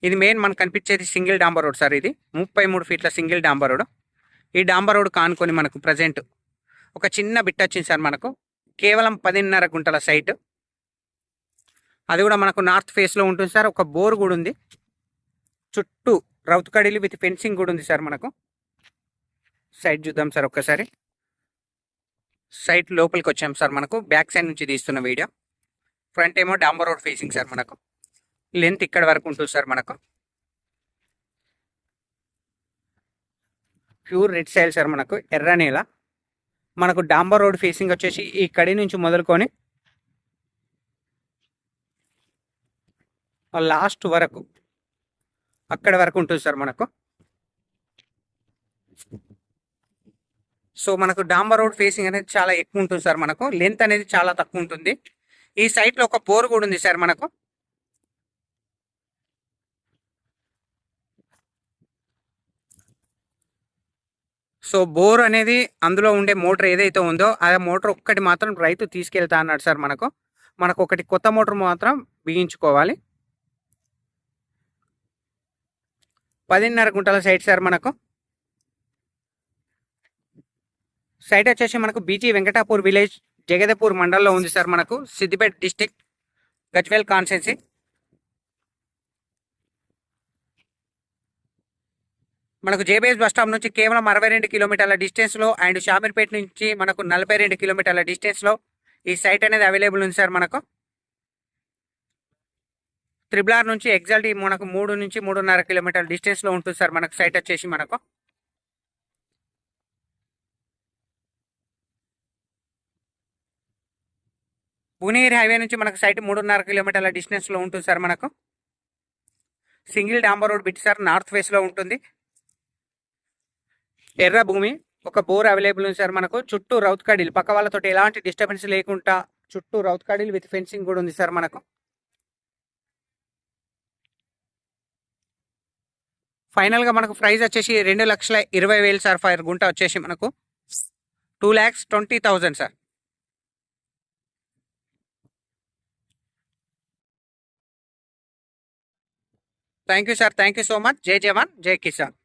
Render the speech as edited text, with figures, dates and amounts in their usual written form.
ఇది మెయిన్ మనకు కనిపించేది సింగిల్ డాంబర్ రోడ్ సార్. ఇది 33 ఫీట్ల సింగిల్ డాంబర్ రోడ్. ఈ డాంబర్ రోడ్ కానుకొని మనకు ప్రజెంట్ ఒక చిన్న బిట్ వచ్చింది సార్ మనకు. కేవలం 10.5 గుంటల సైట్. అది కూడా మనకు నార్త్ ఫేస్లో ఉంటుంది సార్. ఒక బోర్ కూడా ఉంది. చుట్టూ రౌత్ కడీలు విత్ ఫెన్సింగ్ కూడా ఉంది సార్ మనకు. సైట్ చూద్దాం సార్ ఒక్కసారి. సైట్ లోపలికి వచ్చాం సార్ మనకు. బ్యాక్ సైడ్ నుంచి తీస్తున్న వీడియో. ఫ్రంట్ ఏమో డాంబర్ రోడ్ ఫేసింగ్ సార్ మనకు. లెంత్ ఇక్కడ వరకు ఉంటుంది సార్ మనకు. ప్యూర్ రెడ్ సైల్ సార్ మనకు. ఎర్ర నేల మనకు. డాంబర్ రోడ్ ఫేసింగ్ వచ్చేసి ఈ కడి నుంచి మొదలుకొని లాస్ట్ వరకు అక్కడ వరకు ఉంటుంది సార్ మనకు. సో మనకు డాంబర్ రోడ్ ఫేసింగ్ అనేది చాలా ఎక్కువ ఉంటుంది సార్ మనకు. లెంత్ అనేది చాలా తక్కువ ఉంటుంది. ఈ సైట్లో ఒక బోర్ కూడా ఉంది సార్ మనకు. సో బోర్ అనేది అందులో ఉండే మోటార్ ఏదైతే ఉందో ఆ మోటార్ ఒక్కటి మాత్రం రైతు తీసుకెళ్తా అన్నాడు సార్ మనకు. మనకు ఒకటి కొత్త మోటార్ మాత్రం బిగించుకోవాలి. 10.5 గుంటల సైట్ సార్ మనకు. సైట్ వచ్చేసి మనకు బీజీ వెంకటాపూర్ విలేజ్, జగదేపూర్ మండల్లో ఉంది సార్ మనకు. Siddipet district, Gajwel constituency. మనకు జేబీఎస్ బస్ స్టాప్ నుంచి కేవలం 62 కిలోమీటర్ల డిస్టెన్స్లో అండ్ షామీర్పేట నుంచి మనకు 42 కిలోమీటర్ల డిస్టెన్స్లో ఈ సైట్ అనేది అవైలబుల్ ఉంది సార్ మనకు. త్రిబుల్ ఆర్ నుంచి ఎగ్జాక్ట్ మనకు 3 నుంచి 3.5 కిలోమీటర్ల డిస్టెన్స్లో ఉంటుంది సార్ మనకు. సైట్ వచ్చేసి మనకు భువనగిరి హైవే నుంచి మనకు సైట్ 3.5 కిలోమీటర్ల డిస్టెన్స్లో ఉంటుంది సార్ మనకు. సింగిల్ డాంబర్ రోడ్ బిట్ సార్. నార్త్ ఫేస్లో ఉంటుంది. ఎర్ర భూమి. ఒక బోర్ అవైలబుల్ ఉంది సార్ మనకు. చుట్టూ రౌత్ కడీలు, పక్క వాళ్ళతో ఎలాంటి డిస్టర్బెన్స్ లేకుండా చుట్టూ రౌత్ కడీలు విత్ ఫెన్సింగ్ కూడా ఉంది సార్ మనకు. ఫైనల్గా మనకు ప్రైస్ వచ్చేసి 2,20,000 సార్. ఫైర్ గుంట వచ్చేసి మనకు 2,20,000 sir. Thank you sir. Thank you so much. జై జవాన్, జై కిసాన్.